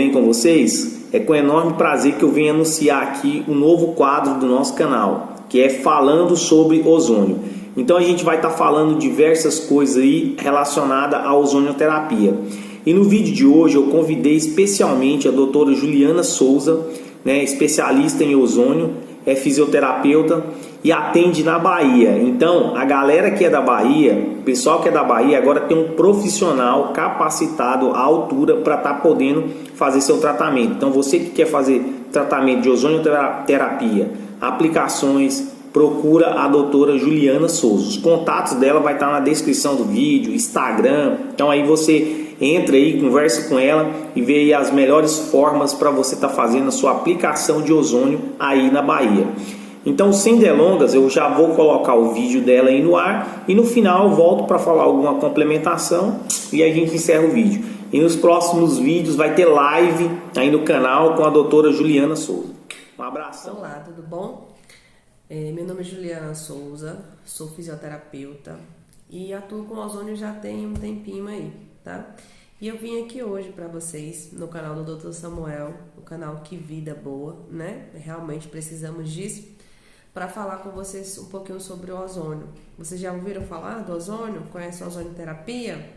bem com vocês? É com enorme prazer que eu venho anunciar aqui o novo quadro do nosso canal, que é Falando sobre Ozônio. Então a gente vai estar falando diversas coisas aí relacionadas à ozonioterapia. E no vídeo de hoje eu convidei especialmente a doutora Juliana Souza, especialista em ozônio, é fisioterapeuta e atende na Bahia. Então a galera que é da Bahia, o pessoal que é da Bahia agora tem um profissional capacitado à altura para estar podendo fazer seu tratamento. Então você que quer fazer tratamento de ozonioterapia, aplicações, procura a doutora Juliana Souza. Os contatos dela vai estar na descrição do vídeo, Instagram. Então aí você entra aí, conversa com ela e vê aí as melhores formas para você estar fazendo a sua aplicação de ozônio aí na Bahia. Então, sem delongas, eu já vou colocar o vídeo dela aí no ar e no final eu volto para falar alguma complementação e a gente encerra o vídeo. E nos próximos vídeos vai ter live aí no canal com a doutora Juliana Souza. Um abraço. Olá, tudo bom? Meu nome é Juliana Souza, sou fisioterapeuta e atuo com ozônio já tem um tempinho aí, tá? E eu vim aqui hoje para vocês no canal do Dr. Samuel, o canal Que Vida Boa, né? Realmente precisamos disso para falar com vocês um pouquinho sobre o ozônio. Vocês já ouviram falar do ozônio? Conhecem a ozonioterapia?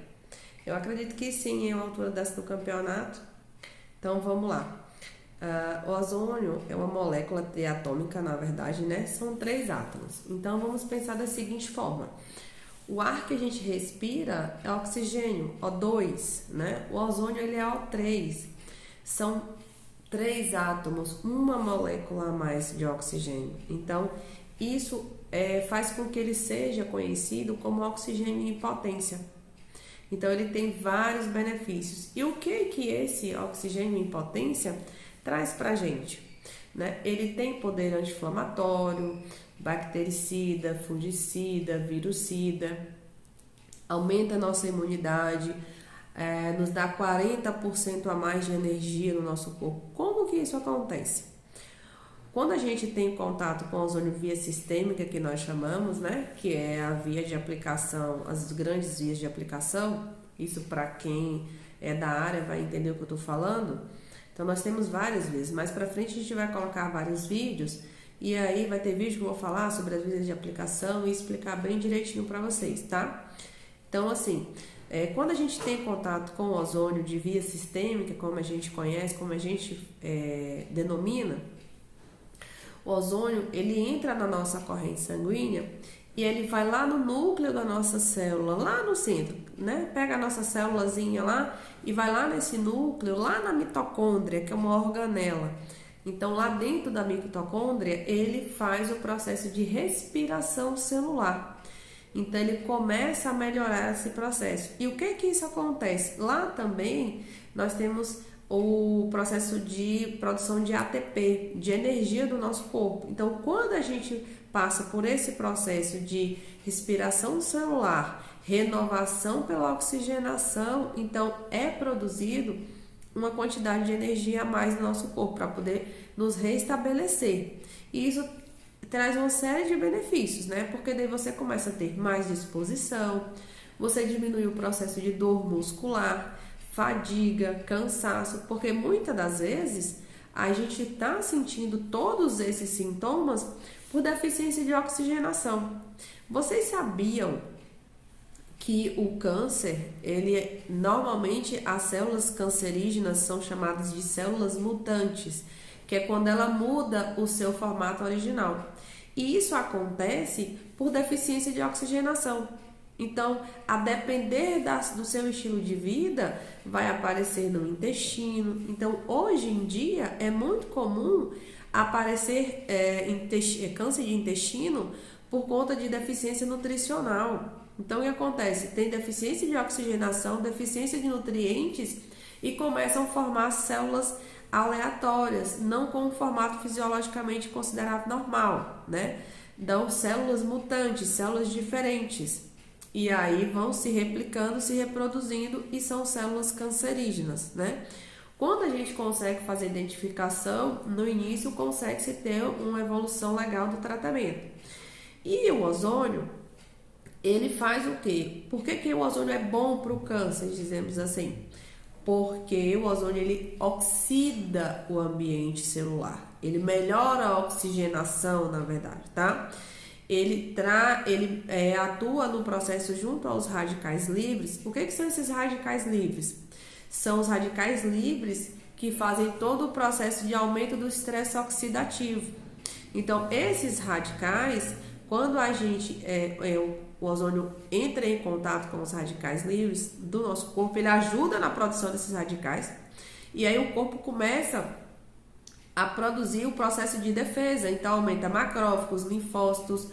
Eu acredito que sim, em uma altura dessa do campeonato. Então vamos lá. O ozônio é uma molécula triatômica, na verdade, né? São 3 átomos. Então vamos pensar da seguinte forma. O ar que a gente respira é oxigênio, O2, né? O ozônio ele é O3. São 3 átomos, uma molécula a mais de oxigênio. Então, isso faz com que ele seja conhecido como oxigênio em potência. Então, ele tem vários benefícios. E o que esse oxigênio em potência traz para a gente? Né? Ele tem poder anti-inflamatório, bactericida, fungicida, virucida, aumenta a nossa imunidade, nos dá 40% a mais de energia no nosso corpo. Como que isso acontece? Quando a gente tem contato com a ozônio via sistêmica, que nós chamamos, né, que é a via de aplicação, as grandes vias de aplicação, isso para quem é da área vai entender o que eu estou falando. Então nós temos várias vias, mais para frente a gente vai colocar vários vídeos e aí vai ter vídeo que eu vou falar sobre as vias de aplicação e explicar bem direitinho para vocês, tá? Então assim, quando a gente tem contato com o ozônio de via sistêmica, como a gente conhece, como a gente denomina, o ozônio ele entra na nossa corrente sanguínea e ele vai lá no núcleo da nossa célula, lá no centro, né? Pega a nossa célulazinha lá e vai lá nesse núcleo, lá na mitocôndria, que é uma organela. Então, lá dentro da mitocôndria, ele faz o processo de respiração celular. Então, ele começa a melhorar esse processo. E o que isso acontece? Lá também, nós temos o processo de produção de ATP, de energia do nosso corpo. Então, quando a gente passa por esse processo de respiração celular, renovação pela oxigenação, então é produzido uma quantidade de energia a mais no nosso corpo para poder nos restabelecer. E isso traz uma série de benefícios, né? Porque daí você começa a ter mais disposição, você diminui o processo de dor muscular, fadiga, cansaço, porque muitas das vezes a gente está sentindo todos esses sintomas por deficiência de oxigenação. Vocês sabiam que o câncer, normalmente as células cancerígenas são chamadas de células mutantes, que é quando ela muda o seu formato original. E isso acontece por deficiência de oxigenação. Então, a depender do seu estilo de vida, vai aparecer no intestino. Então, hoje em dia, é muito comum aparecer câncer de intestino por conta de deficiência nutricional. Então, o que acontece? Tem deficiência de oxigenação, deficiência de nutrientes e começam a formar células aleatórias, não com o formato fisiologicamente considerado normal, né? Então, células mutantes, células diferentes. E aí vão se replicando, se reproduzindo e são células cancerígenas, né? Quando a gente consegue fazer identificação, no início consegue-se ter uma evolução legal do tratamento. E o ozônio, ele faz o quê? Por que o ozônio é bom para o câncer, dizemos assim? Porque o ozônio ele oxida o ambiente celular. Ele melhora a oxigenação, na verdade, tá? Ele atua no processo junto aos radicais livres. O que são esses radicais livres? São os radicais livres que fazem todo o processo de aumento do estresse oxidativo. Então, esses radicais, quando o ozônio entra em contato com os radicais livres do nosso corpo, ele ajuda na produção desses radicais. E aí o corpo começa a produzir o processo de defesa. Então, aumenta macrófagos, linfócitos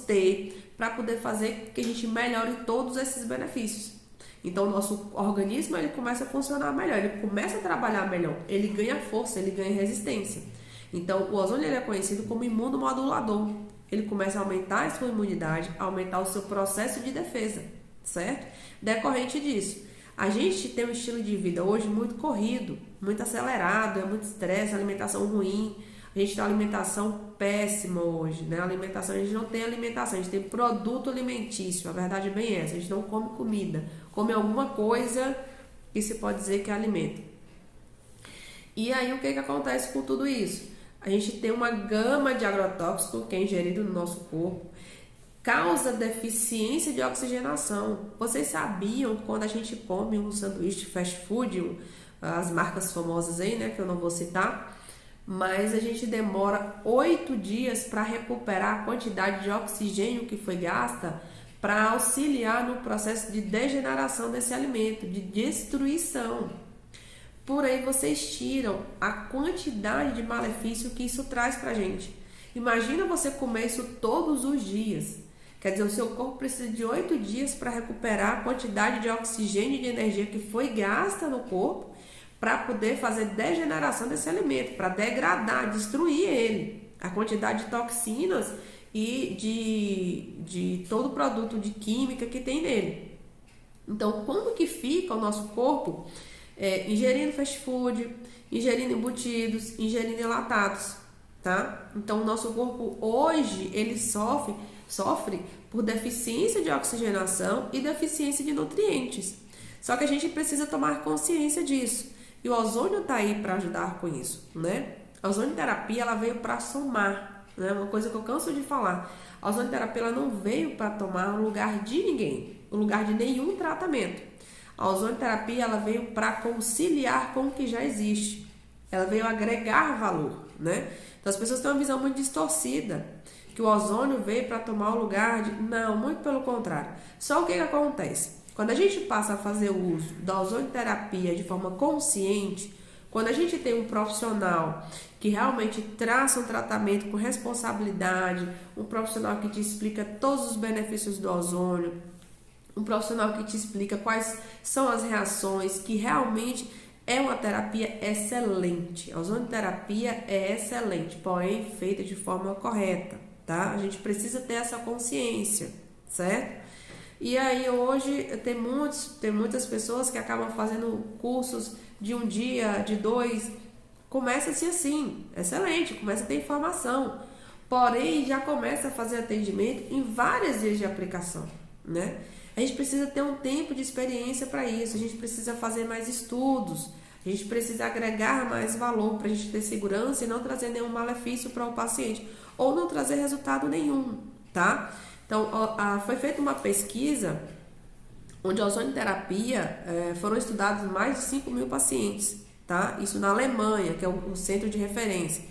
T, para poder fazer que a gente melhore todos esses benefícios. Então, o nosso organismo ele começa a funcionar melhor, ele começa a trabalhar melhor, ele ganha força, ele ganha resistência. Então, o ozônio ele é conhecido como imunomodulador. Ele começa a aumentar a sua imunidade, aumentar o seu processo de defesa, certo? Decorrente disso, a gente tem um estilo de vida hoje muito corrido, muito acelerado, é muito estresse, alimentação ruim. A gente tem uma alimentação péssima hoje, né? A gente não tem alimentação, a gente tem produto alimentício. A verdade é bem essa, a gente não come comida, come alguma coisa que se pode dizer que é alimento. E aí o que acontece com tudo isso? A gente tem uma gama de agrotóxicos que é ingerido no nosso corpo, causa deficiência de oxigenação. Vocês sabiam que quando a gente come um sanduíche fast food, as marcas famosas aí, né, que eu não vou citar, mas a gente demora 8 dias para recuperar a quantidade de oxigênio que foi gasta para auxiliar no processo de degeneração desse alimento, de destruição. Por aí vocês tiram a quantidade de malefício que isso traz pra gente. Imagina você comer isso todos os dias. Quer dizer, o seu corpo precisa de 8 dias para recuperar a quantidade de oxigênio e de energia que foi gasta no corpo para poder fazer degeneração desse alimento, para degradar, destruir ele. A quantidade de toxinas e de todo o produto de química que tem nele. Então, como que fica o nosso corpo ingerindo fast food, ingerindo embutidos, ingerindo enlatados, tá? Então, o nosso corpo hoje, ele sofre por deficiência de oxigenação e deficiência de nutrientes. Só que a gente precisa tomar consciência disso. E o ozônio está aí para ajudar com isso, né? A ozonioterapia, ela veio para somar, né? Uma coisa que eu canso de falar. A ozonioterapia, ela não veio para tomar o lugar de ninguém, o lugar de nenhum tratamento. A ozonioterapia, ela veio para conciliar com o que já existe. Ela veio agregar valor, né? Então, as pessoas têm uma visão muito distorcida, que o ozônio veio para tomar o lugar de... Não, muito pelo contrário. Só o que acontece? Quando a gente passa a fazer o uso da ozonioterapia de forma consciente, quando a gente tem um profissional que realmente traça um tratamento com responsabilidade, um profissional que te explica todos os benefícios do ozônio, um profissional que te explica quais são as reações, que realmente é uma terapia excelente. A ozonioterapia é excelente, porém feita de forma correta, tá? A gente precisa ter essa consciência, certo? E aí hoje tem muitas pessoas que acabam fazendo cursos de um dia, de 2, começa-se assim, excelente, começa a ter informação, porém já começa a fazer atendimento em várias vezes de aplicação, né? A gente precisa ter um tempo de experiência para isso, a gente precisa fazer mais estudos, a gente precisa agregar mais valor para a gente ter segurança e não trazer nenhum malefício para o paciente, ou não trazer resultado nenhum, tá? Então, foi feita uma pesquisa onde a ozonioterapia foram estudados mais de 5.000 pacientes, tá? Isso na Alemanha, que é o centro de referência.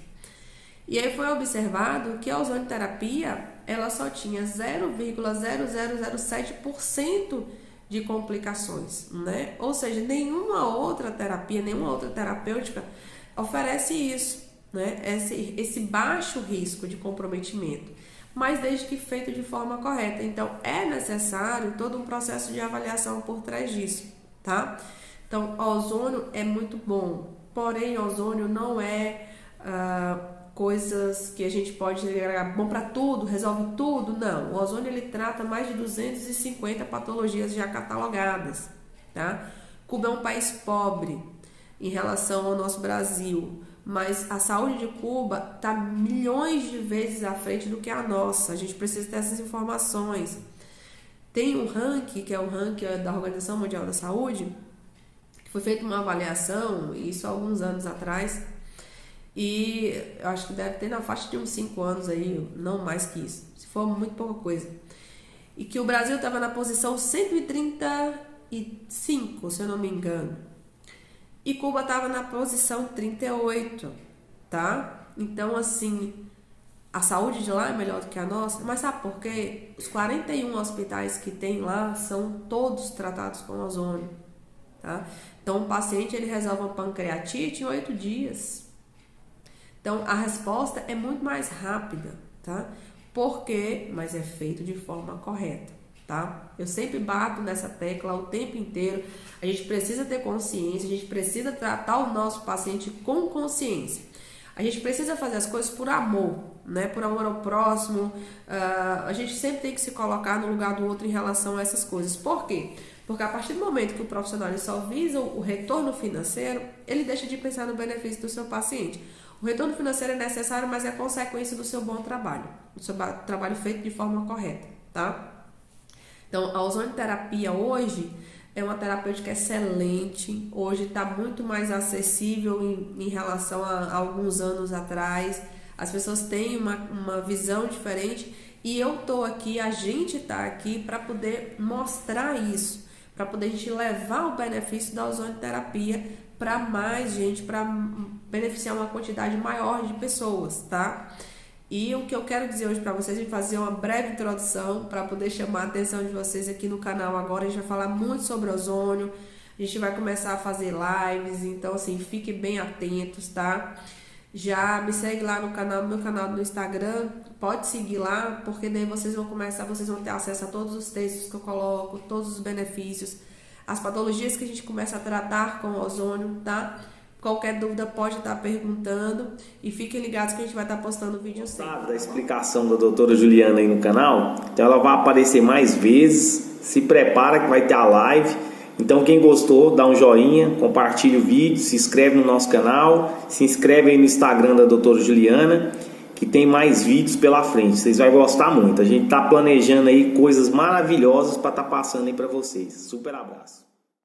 E aí foi observado que a ozonioterapia, ela só tinha 0,0007% de complicações, né? Ou seja, nenhuma outra terapia, nenhuma outra terapêutica oferece isso, né? Esse baixo risco de comprometimento, mas desde que feito de forma correta. Então, é necessário todo um processo de avaliação por trás disso, tá? Então, o ozônio é muito bom, porém, o ozônio não é coisas que a gente pode agregar bom para tudo, resolve tudo, não. O ozônio, ele trata mais de 250 patologias já catalogadas, tá? Cuba é um país pobre em relação ao nosso Brasil, mas a saúde de Cuba está milhões de vezes à frente do que a nossa. A gente precisa ter essas informações. Tem um ranking, que é o ranking da Organização Mundial da Saúde, foi feita uma avaliação, isso há alguns anos atrás, e eu acho que deve ter na faixa de uns 5 anos aí, não mais que isso, se for muito pouca coisa. E que o Brasil estava na posição 135, se eu não me engano. E Cuba estava na posição 38, tá? Então, assim, a saúde de lá é melhor do que a nossa, mas sabe por quê? Os 41 hospitais que tem lá são todos tratados com ozônio, tá? Então, o paciente ele resolve uma pancreatite em 8 dias. Então, a resposta é muito mais rápida, tá? Por quê? Mas é feito de forma correta, tá? Eu sempre bato nessa tecla o tempo inteiro. A gente precisa ter consciência, a gente precisa tratar o nosso paciente com consciência. A gente precisa fazer as coisas por amor, né? Por amor ao próximo. A gente sempre tem que se colocar no lugar do outro em relação a essas coisas. Por quê? Porque a partir do momento que o profissional só visa o retorno financeiro, ele deixa de pensar no benefício do seu paciente. O retorno financeiro é necessário, mas é consequência do seu bom trabalho, do seu trabalho feito de forma correta, tá? Então, a ozonioterapia hoje é uma terapêutica excelente, hoje está muito mais acessível em relação a alguns anos atrás, as pessoas têm uma visão diferente e eu tô aqui, a gente está aqui para poder mostrar isso, para poder a gente levar o benefício da ozonioterapia para mais gente, para beneficiar uma quantidade maior de pessoas, tá? E o que eu quero dizer hoje para vocês é fazer uma breve introdução para poder chamar a atenção de vocês aqui no canal agora. A gente vai falar muito sobre ozônio, a gente vai começar a fazer lives, então assim, fiquem bem atentos, tá? Já me segue lá no canal, meu canal no Instagram, pode seguir lá, porque daí vocês vão ter acesso a todos os textos que eu coloco, todos os benefícios, as patologias que a gente começa a tratar com o ozônio, tá? Qualquer dúvida pode estar perguntando e fiquem ligados que a gente vai estar postando vídeo sempre. Da explicação da doutora Juliana aí no canal, então ela vai aparecer mais vezes, se prepara que vai ter a live, então quem gostou dá um joinha, compartilha o vídeo, se inscreve no nosso canal, se inscreve aí no Instagram da doutora Juliana, que tem mais vídeos pela frente, vocês vão gostar muito, a gente está planejando aí coisas maravilhosas para estar passando aí para vocês, super abraço.